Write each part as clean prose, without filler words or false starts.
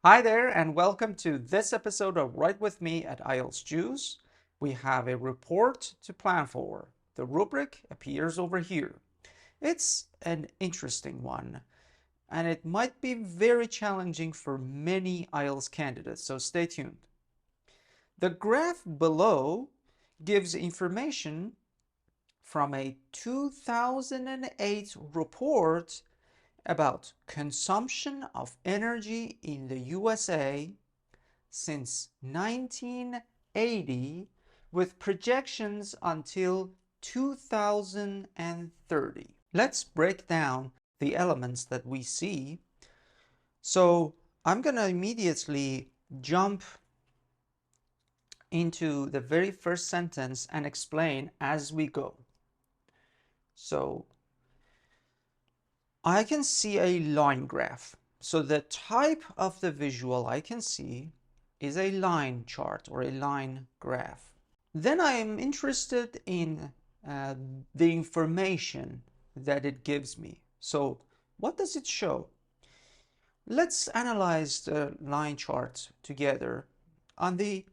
Hi there, and welcome to this episode of Write With Me at IELTS Juice. We have a report to plan for. The rubric appears over here. It's an interesting one, and it might be very challenging for many IELTS candidates, so stay tuned. The graph below gives information from a 2008 report about consumption of energy in the USA since 1980 with projections until 2030. Let's break down the elements that we see. So I'm going to immediately jump into the very first sentence and explain as we go. So I can see a line graph. So the type of the visual I can see is a line chart or a line graph. Then I am interested in the information that it gives me. So what does it show? Let's analyze the line chart together. On the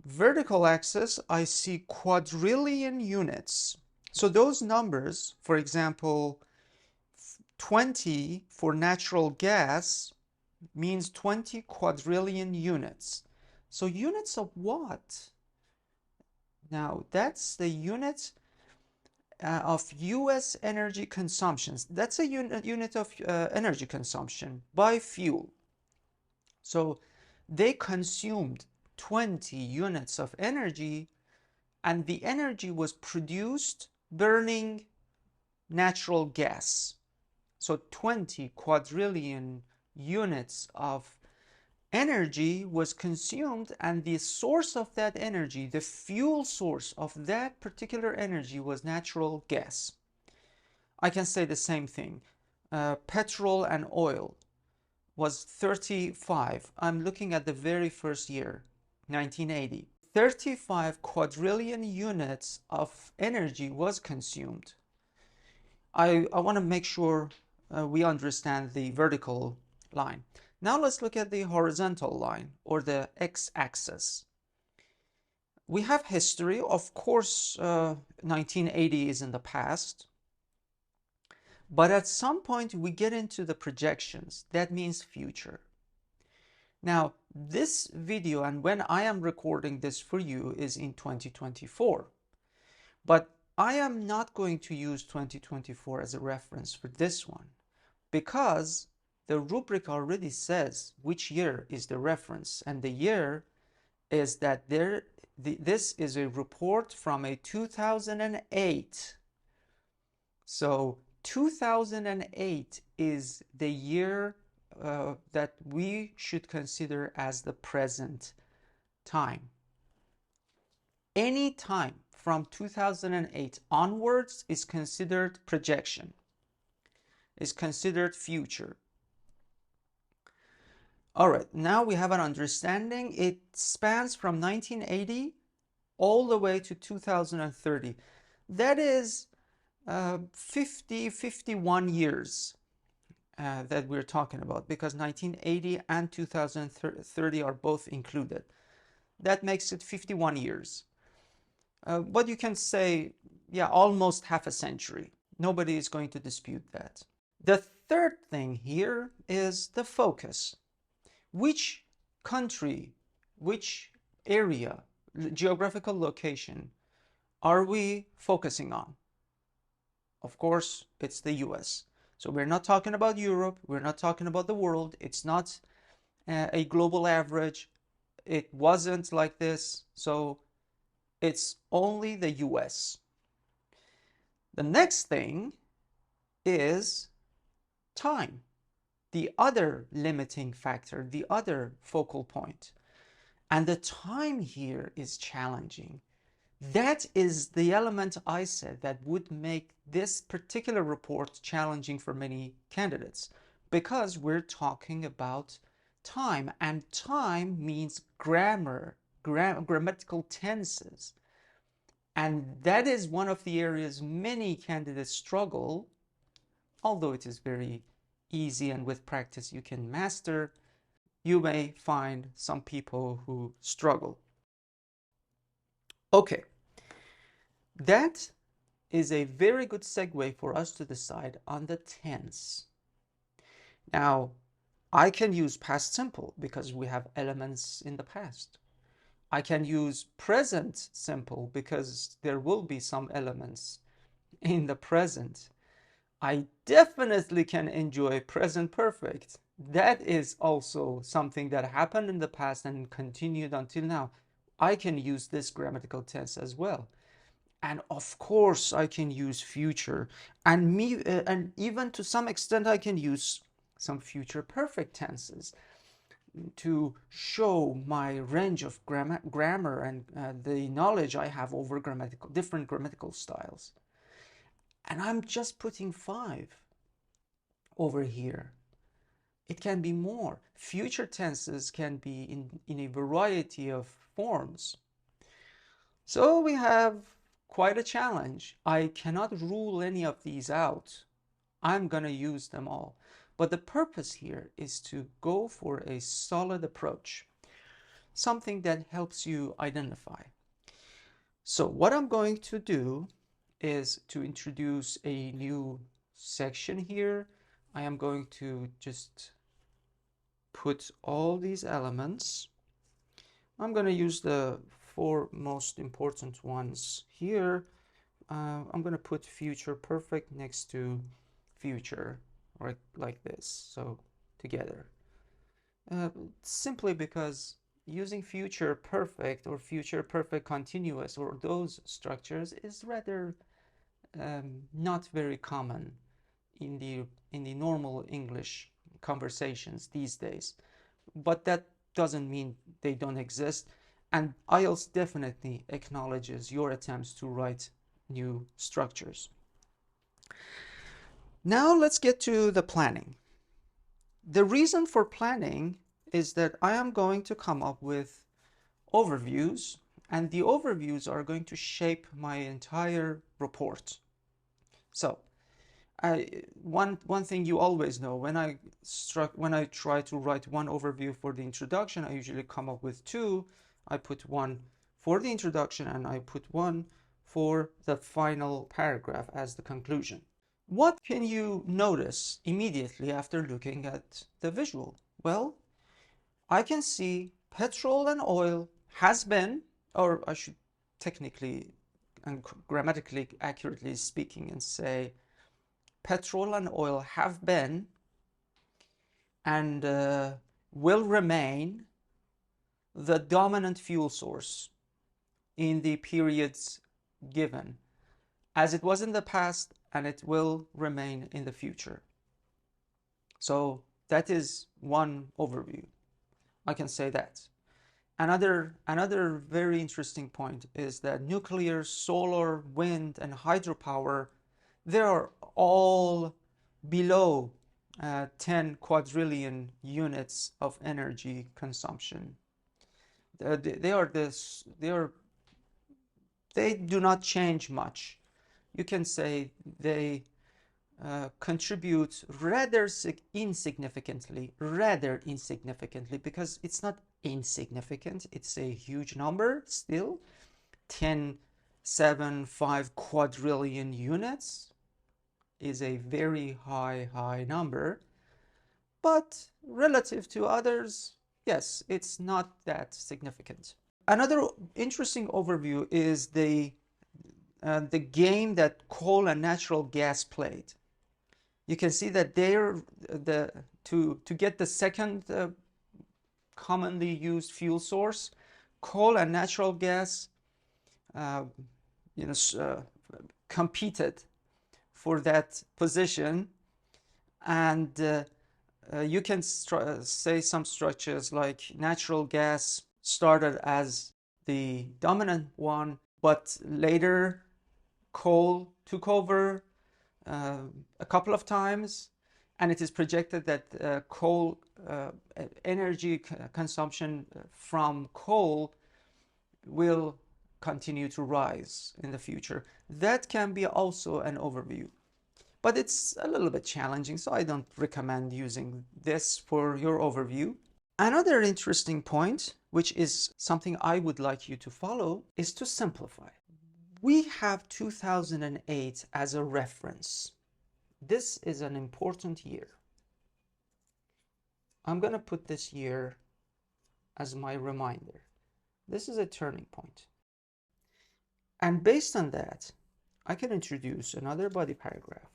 vertical axis, I see quadrillion units. So those numbers, for example, 20 for natural gas means 20 quadrillion units. So units of what? Now that's the unit of US energy consumptions. That's a unit of energy consumption by fuel. So they consumed 20 units of energy, and the energy was produced burning natural gas. So 20 quadrillion units of energy was consumed, and the source of that energy, the fuel source of that particular energy, was natural gas. I can say the same thing. Petrol and oil was 35. I'm looking at the very first year, 1980. 35 quadrillion units of energy was consumed. I want to make sure we understand the vertical line. Now let's look at the horizontal line, or the x-axis. We have history. Of course, 1980 is in the past. But at some point we get into the projections. That means future. Now, this video, and when I am recording this for you, is in 2024. But I am not going to use 2024 as a reference for this one, because the rubric already says which year is the reference, and the year is that this is a report from a 2008. So 2008 is the year that we should consider as the present time. Any time from 2008 onwards is considered projection, is considered future. All right, now we have an understanding. It spans from 1980 all the way to 2030. That is 51 years that we're talking about, because 1980 and 2030 are both included. That makes it 51 years. But you can say, yeah, almost half a century. Nobody is going to dispute that. The third thing here is the focus. Which country, which area, geographical location are we focusing on? Of course, it's the US. So we're not talking about Europe. We're not talking about the world. It's not a global average. It wasn't like this. So it's only the US. The next thing is time. The other limiting factor, the other focal point. And the time here is challenging. That is the element I said that would make this particular report challenging for many candidates, because we're talking about time, and time means grammatical tenses. And that is one of the areas many candidates struggle, although it is very easy and with practice you can master, you may find some people who struggle. Okay, that is a very good segue for us to decide on the tense. Now, I can use past simple because we have elements in the past. I can use present simple because there will be some elements in the present. I definitely can enjoy present perfect. That is also something that happened in the past and continued until now. I can use this grammatical tense as well. And of course I can use future, and even to some extent I can use some future perfect tenses to show my range of grammar and the knowledge I have over different grammatical styles. And I'm just putting 5 over here. It can be more. Future tenses can be in a variety of forms. So we have quite a challenge. I cannot rule any of these out. I'm going to use them all. But the purpose here is to go for a solid approach, something that helps you identify. So what I'm going to do is to introduce a new section here. I am going to just put all these elements. I'm going to use the 4 most important ones here. I'm going to put future perfect next to future, right, like this, so together. Simply because using future perfect or future perfect continuous or those structures is rather not very common in the normal English conversations these days. But that doesn't mean they don't exist. And IELTS definitely acknowledges your attempts to write new structures. Now let's get to the planning. The reason for planning is that I am going to come up with overviews, and the overviews are going to shape my entire report. So one thing you always know, when I try to write one overview for the introduction, I usually come up with 2. I put one for the introduction and I put one for the final paragraph as the conclusion. What can you notice immediately after looking at the visual? Well, I can see petrol and oil has been, or I should technically and grammatically accurately speaking and say petrol and oil have been and will remain the dominant fuel source in the periods given, as it was in the past and it will remain in the future. So that is one overview. I can say that. Another very interesting point is that nuclear, solar, wind, and hydropower, they are all below 10 quadrillion units of energy consumption. They do not change much. You can say they contribute rather insignificantly, because it's not insignificant, it's a huge number still. 10.75 quadrillion units is a very high number, but relative to others, yes, it's not that significant. Another interesting overview is the game that coal and natural gas played. You can see that to get the second commonly used fuel source, coal and natural gas, competed for that position, and you can say some structures like natural gas started as the dominant one, but later coal took over a couple of times, and it is projected that coal energy consumption from coal will continue to rise in the future. That can be also an overview. but it's a little bit challenging, so I don't recommend using this for your overview. Another interesting point, which is something I would like you to follow, is to simplify. We have 2008 as a reference. This is an important year. I'm going to put this year as my reminder. This is a turning point. And based on that, I can introduce another body paragraph.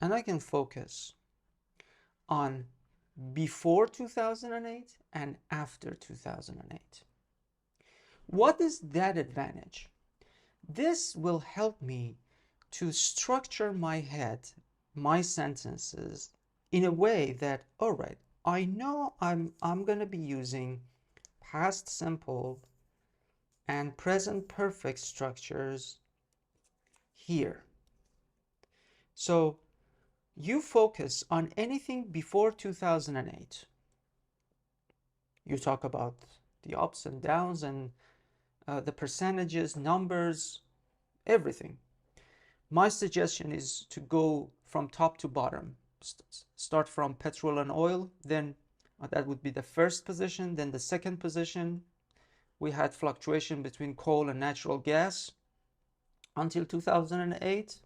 And I can focus on before 2008 and after 2008. What is that advantage? This will help me to structure my head, my sentences, in a way that, all right, I know I'm going to be using past simple and present perfect structures here. So you focus on anything before 2008. You talk about the ups and downs and the percentages, numbers, everything. My suggestion is to go from top to bottom. Start from petrol and oil, then that would be the first position. Then the second position, we had fluctuation between coal and natural gas until 2008.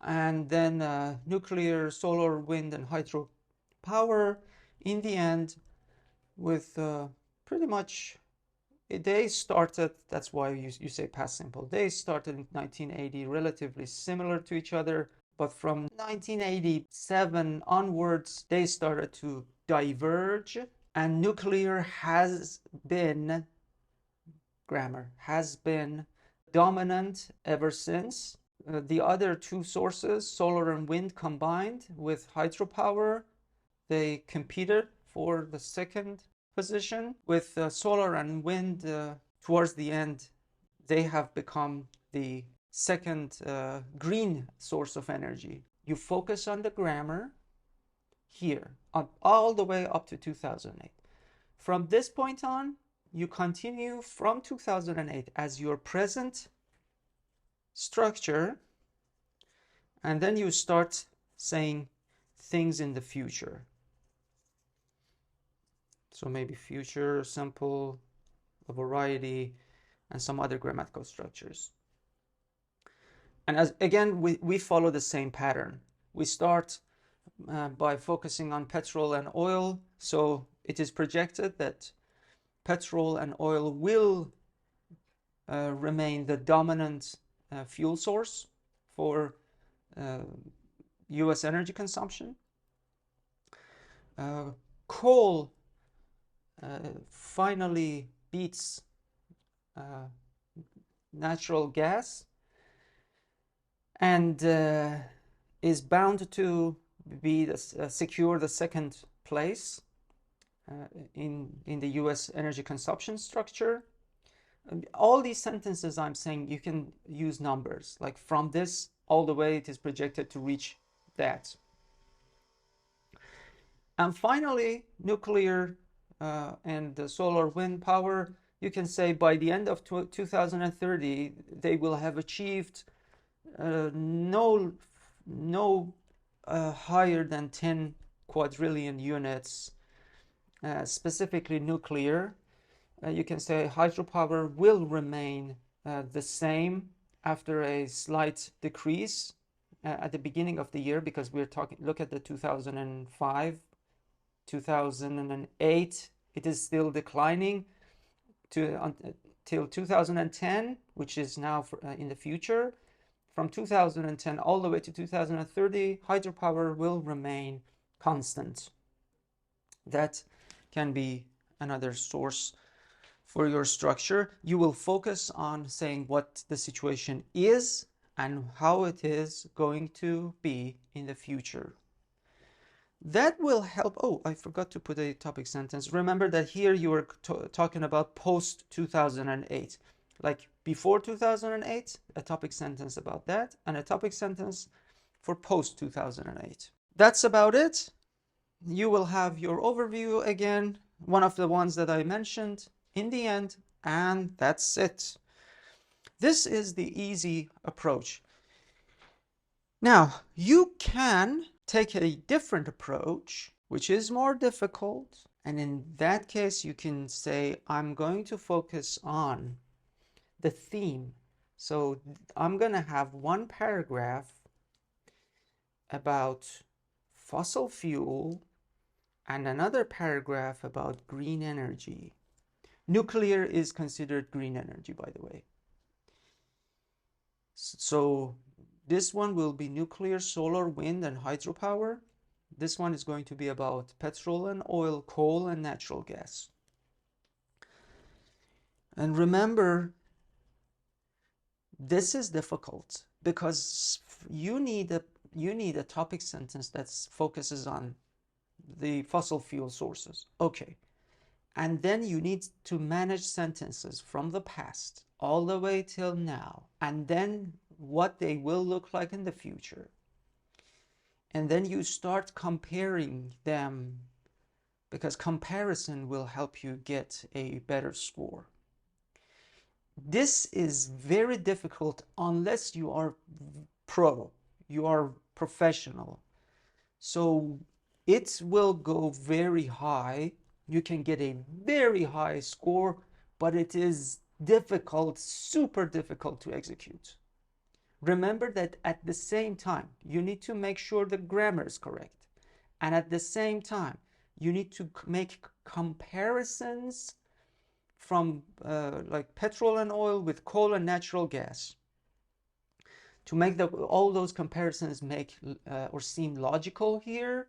And then nuclear, solar, wind, and hydro power. In the end, with pretty much, they started, that's why you say past simple. They started in 1980, relatively similar to each other. But from 1987 onwards, they started to diverge. And nuclear has been, grammar, has been dominant ever since. The other two sources, solar and wind combined with hydropower, they competed for the second position. With solar and wind, towards the end, they have become the second green source of energy. You focus on the grammar here, all the way up to 2008. From this point on, you continue from 2008 as your present structure, and then you start saying things in the future. So maybe future, simple, a variety, and some other grammatical structures. And as again, we follow the same pattern. We start by focusing on petrol and oil. So it is projected that petrol and oil will remain the dominant fuel source for US energy consumption. Coal finally beats natural gas and is bound to be secure the second place in the US energy consumption structure. All these sentences I'm saying, you can use numbers, like from this all the way it is projected to reach that. And finally, nuclear and the solar wind power, you can say by the end of 2030, they will have achieved no higher than 10 quadrillion units, specifically nuclear. You can say hydropower will remain the same after a slight decrease at the beginning of the year, because we're talking, look at the 2005, 2008, it is still declining till 2010, which is now in the future. From 2010 all the way to 2030, hydropower will remain constant. That can be another source for your structure. You will focus on saying what the situation is and how it is going to be in the future. That will help. Oh, I forgot to put a topic sentence. Remember that here you were talking about post 2008. Like before 2008, a topic sentence about that, and a topic sentence for post 2008. That's about it. You will have your overview again, one of the ones that I mentioned in the end, and that's it. This is the easy approach. Now, you can take a different approach, which is more difficult. And in that case, you can say, I'm going to focus on the theme. So I'm going to have one paragraph about fossil fuel and another paragraph about green energy. Nuclear is considered green energy, by the way. So this one will be nuclear, solar, wind, and hydropower. This one is going to be about petrol and oil, coal, and natural gas. And remember, this is difficult because you need a topic sentence that focuses on the fossil fuel sources. Okay. And then you need to manage sentences from the past all the way till now, and then what they will look like in the future. And then you start comparing them, because comparison will help you get a better score. This is very difficult unless you are pro, you are professional. So it will go very high. You can get a very high score, but it is difficult, super difficult to execute. Remember that at the same time, you need to make sure the grammar is correct. And at the same time, you need to make comparisons from like petrol and oil with coal and natural gas. To make all those comparisons make or seem logical here,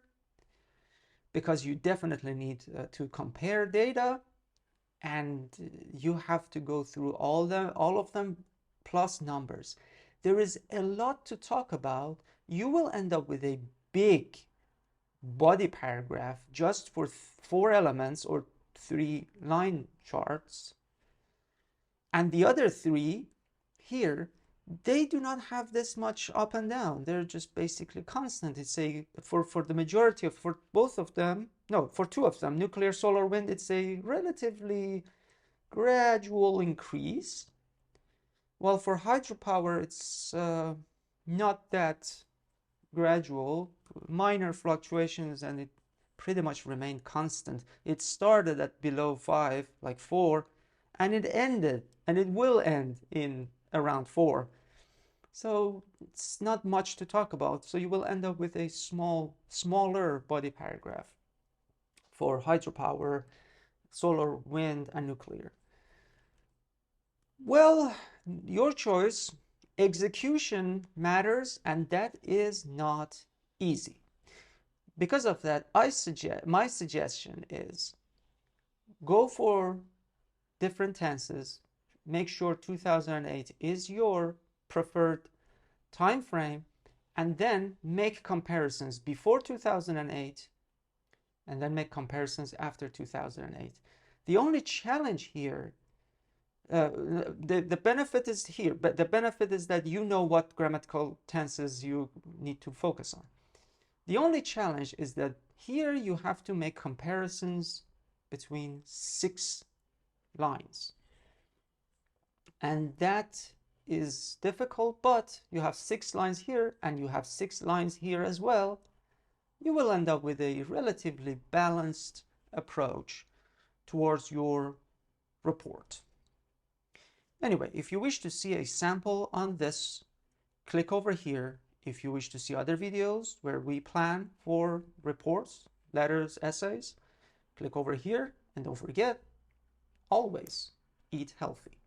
because you definitely need to compare data, and you have to go through all of them plus numbers. There is a lot to talk about. You will end up with a big body paragraph just for 4 elements or 3 line charts, and the other 3 here, they do not have this much up and down. They're just basically constant. It's a for the majority of, for both of them, no, for 2 of them, nuclear, solar, wind, it's a relatively gradual increase. While for hydropower, it's not that gradual, minor fluctuations, and it pretty much remained constant. It started at below 5, like 4, and it ended, and it will end in around 4. So it's not much to talk about. So you will end up with a smaller body paragraph for hydropower, solar, wind, and nuclear. Well, your choice. Execution matters, and that is not easy. Because of that, my suggestion is go for different tenses. Make sure 2008 is your preferred time frame, and then make comparisons before 2008, and then make comparisons after 2008. The only challenge here, the benefit is here, but the benefit is that you know what grammatical tenses you need to focus on. The only challenge is that here you have to make comparisons between 6 lines. And that is difficult, but you have 6 lines here and you have 6 lines here as well. You will end up with a relatively balanced approach towards your report. Anyway, if you wish to see a sample on this, click over here. If you wish to see other videos where we plan for reports, letters, essays, click over here, and don't forget, always eat healthy.